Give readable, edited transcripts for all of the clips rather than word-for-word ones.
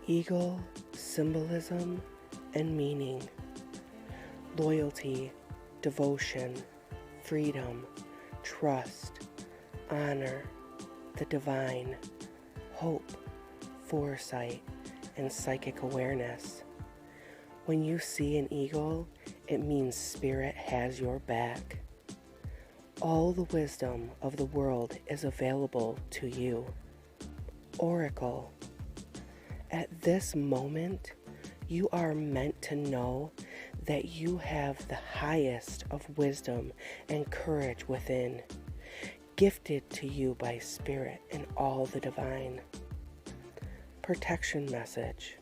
Eagle symbolism and meaning: loyalty, devotion, freedom, trust, honor, the divine, hope, foresight, and psychic awareness. When you see an eagle, it means spirit has your back. All the wisdom of the world is available to you. Oracle. At this moment, you are meant to know that you have the highest of wisdom and courage within, gifted to you by spirit and all the divine. Protection message.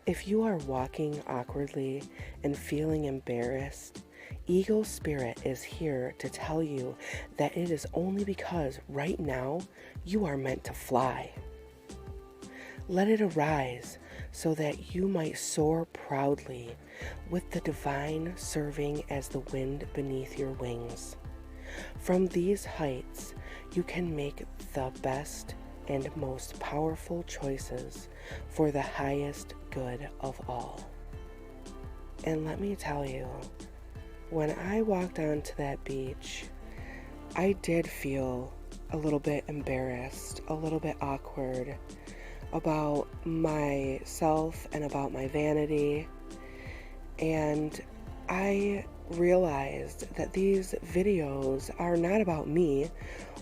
If you are walking awkwardly and feeling embarrassed, Eagle Spirit is here to tell you that it is only because right now you are meant to fly. Let it arise so that you might soar proudly, with the divine serving as the wind beneath your wings. From these heights, you can make the best and most powerful choices for the highest good of all. And let me tell you, when I walked onto that beach, I did feel a little bit embarrassed, a little bit awkward about myself and about my vanity. And I realized that these videos are not about me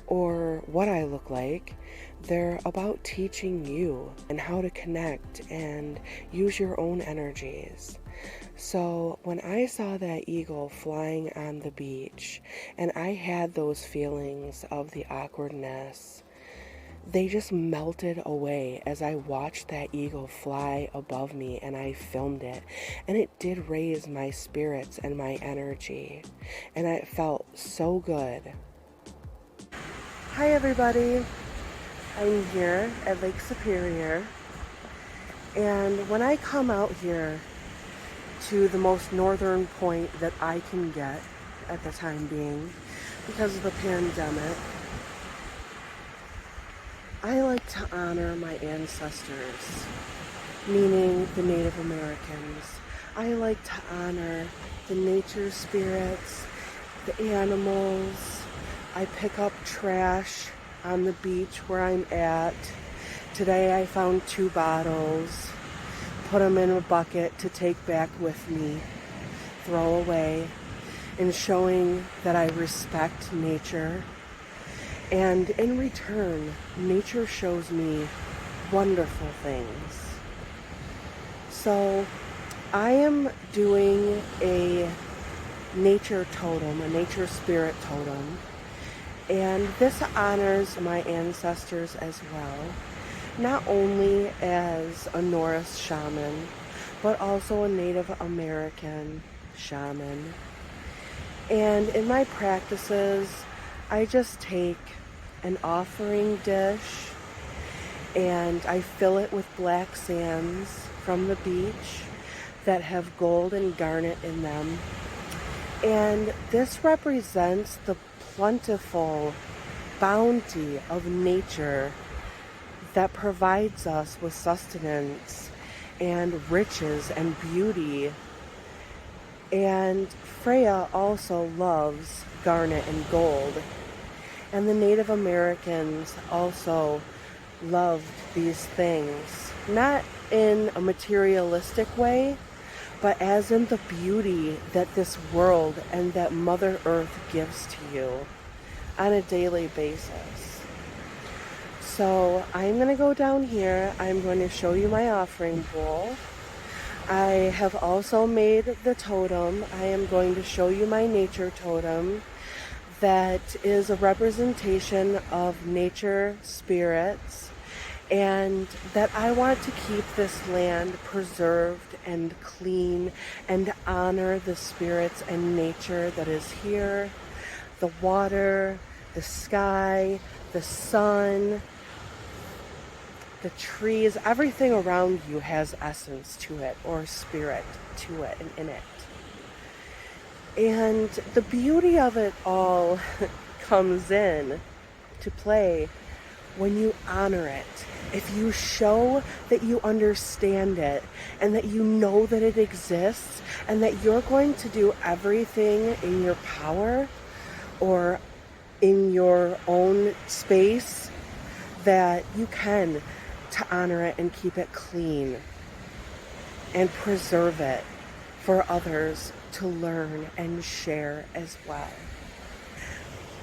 or what I look like. They're about teaching you and how to connect and use your own energies. So when I saw that eagle flying on the beach and I had those feelings of the awkwardness, they just melted away as I watched that eagle fly above me, and I filmed it. And it did raise my spirits and my energy, and it felt so good. Hi everybody, I'm here at Lake Superior, and when I come out here to the most northern point that I can get at the time being, because of the pandemic, I like to honor my ancestors, meaning the Native Americans. I like to honor the nature spirits, the animals. I pick up trash on the beach where I'm at. Today I found 2 bottles, put them in a bucket to take back with me, throw away, and showing that I respect nature. And in return, nature shows me wonderful things. So I am doing a nature totem, a nature spirit totem, and this honors my ancestors as well, not only as a Norse shaman, but also a Native American shaman. And in my practices, I just take an offering dish and I fill it with black sands from the beach that have gold and garnet in them. And this represents the plentiful bounty of nature that provides us with sustenance and riches and beauty. And Freyja also loves garnet and gold. And the Native Americans also loved these things, not in a materialistic way, but as in the beauty that this world and that Mother Earth gives to you on a daily basis. So I'm going to go down here. I'm going to show you my offering bowl. I have also made the totem. I am going to show you my nature totem that is a representation of nature spirits, and that I want to keep this land preserved and clean and honor the spirits and nature that is here, the water, the sky, the sun, the trees. Everything around you has essence to it or spirit to it and in it. And the beauty of it all comes in to play when you honor it, if you show that you understand it and that you know that it exists and that you're going to do everything in your power or in your own space that you can to honor it and keep it clean and preserve it for others to learn and share as well.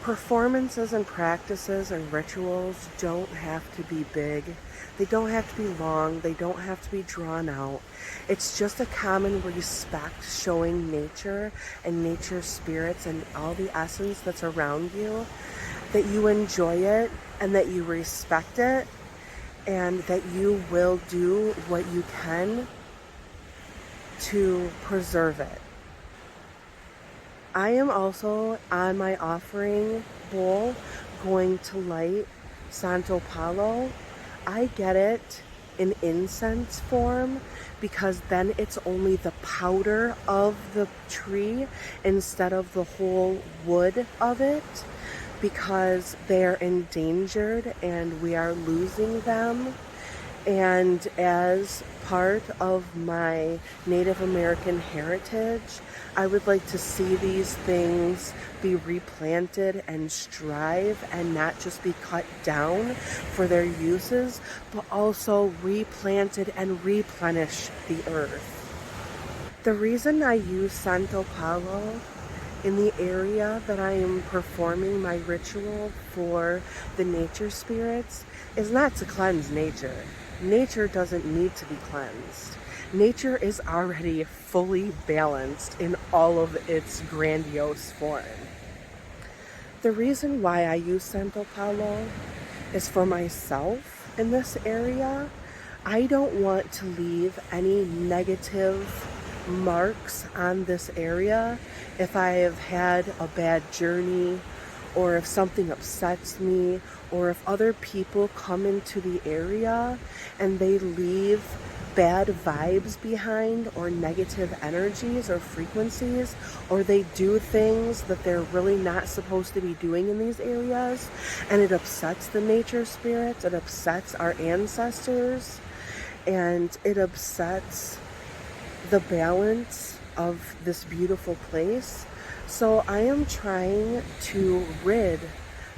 Performances and practices and rituals don't have to be big. They don't have to be long. They don't have to be drawn out. It's just a common respect showing nature and nature spirits and all the essence that's around you, that you enjoy it and that you respect it and that you will do what you can to preserve it. I am also on my offering bowl going to light Santo Palo. I get it in incense form because then it's only the powder of the tree instead of the whole wood of it, because they're endangered and we are losing them. And as part of my Native American heritage, I would like to see these things be replanted and strive and not just be cut down for their uses, but also replanted and replenish the earth. The reason I use Santo Palo in the area that I am performing my ritual for the nature spirits is not to cleanse nature. Nature doesn't need to be cleansed. Nature is already fully balanced in all of its grandiose form. The reason why I use Santo Palo is for myself in this area. I don't want to leave any negative marks on this area if I have had a bad journey, or if something upsets me, or if other people come into the area and they leave bad vibes behind or negative energies or frequencies, or they do things that they're really not supposed to be doing in these areas, and it upsets the nature spirits, it upsets our ancestors, and it upsets the balance of this beautiful place. So I am trying to rid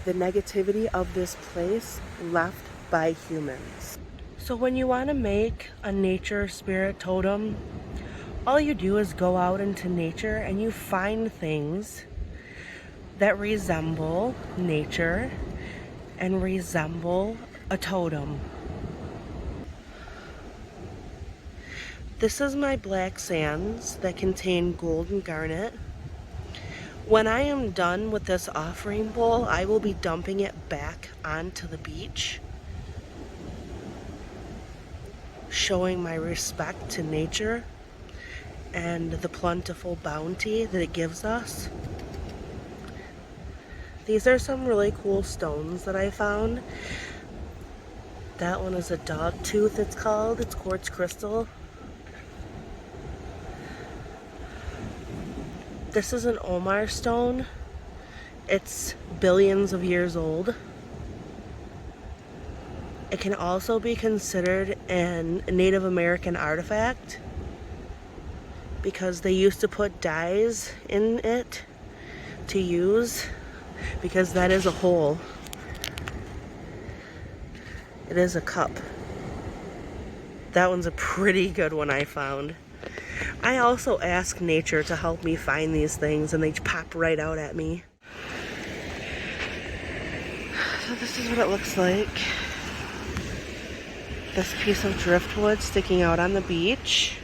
the negativity of this place left by humans. So when you want to make a nature spirit totem, all you do is go out into nature and you find things that resemble nature and resemble a totem. This is my black sands that contain gold and garnet. When I am done with this offering bowl, I will be dumping it back onto the beach, showing my respect to nature and the plentiful bounty that it gives us. These are some really cool stones that I found. That one is a dog tooth, it's called. It's quartz crystal. This is an Omar stone. It's billions of years old. It can also be considered a Native American artifact because they used to put dyes in it to use, because that is a hole. It is a cup. That one's a pretty good one I found. I also ask nature to help me find these things and they pop right out at me. So this is what it looks like. This piece of driftwood sticking out on the beach.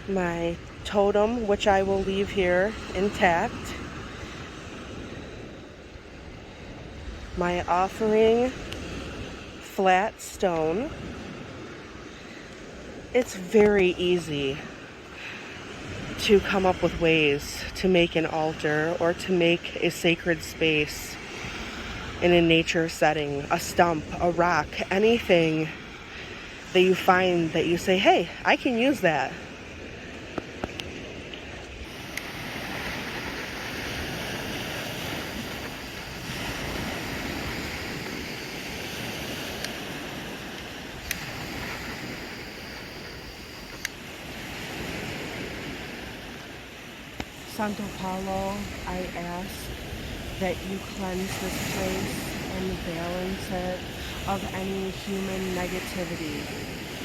My totem, which I will leave here intact. My offering flat stone. It's very easy to come up with ways to make an altar or to make a sacred space in a nature setting, a stump, a rock, anything that you find that you say, hey, I can use that. Santo Palo, I ask that you cleanse this place and balance it of any human negativity.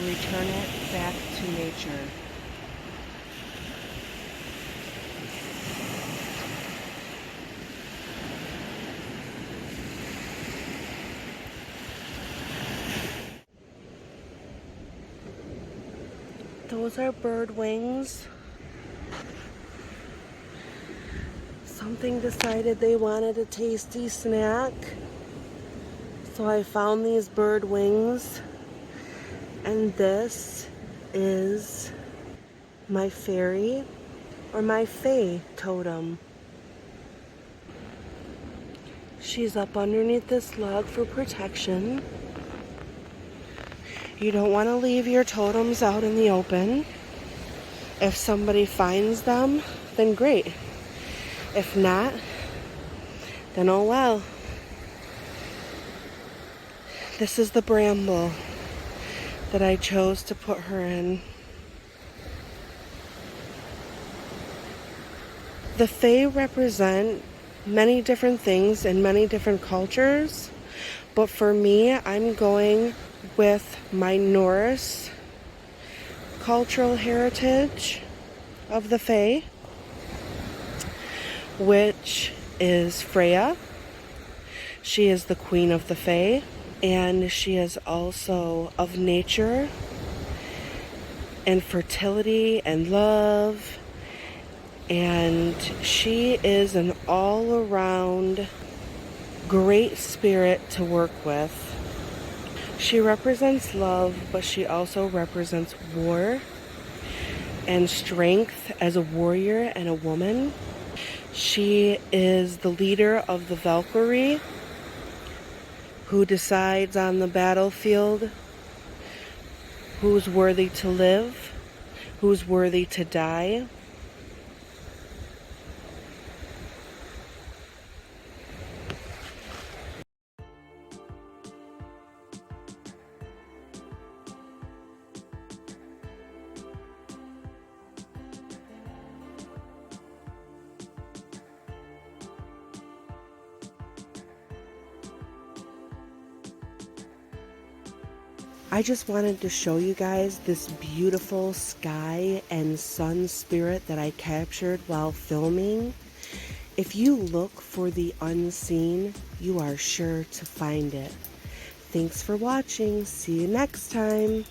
Return it back to nature. Those are bird wings. Something decided they wanted a tasty snack, so I found these bird wings, and this is my fairy or my Fae totem. She's up underneath this log for protection. You don't want to leave your totems out in the open. If somebody finds them, then great. If not, then oh well. This is the bramble that I chose to put her in. The Fae represent many different things in many different cultures, but for me, I'm going with my Norse cultural heritage of the Fae, which is Freyja. She is the queen of the Fae, and she is also of nature and fertility and love, and she is an all-around great spirit to work with. She represents love, but she also represents war and strength as a warrior and a woman. She is the leader of the Valkyrie, who decides on the battlefield who's worthy to live, who's worthy to die. I just wanted to show you guys this beautiful sky and sun spirit that I captured while filming. If you look for the unseen, you are sure to find it. Thanks for watching. See you next time.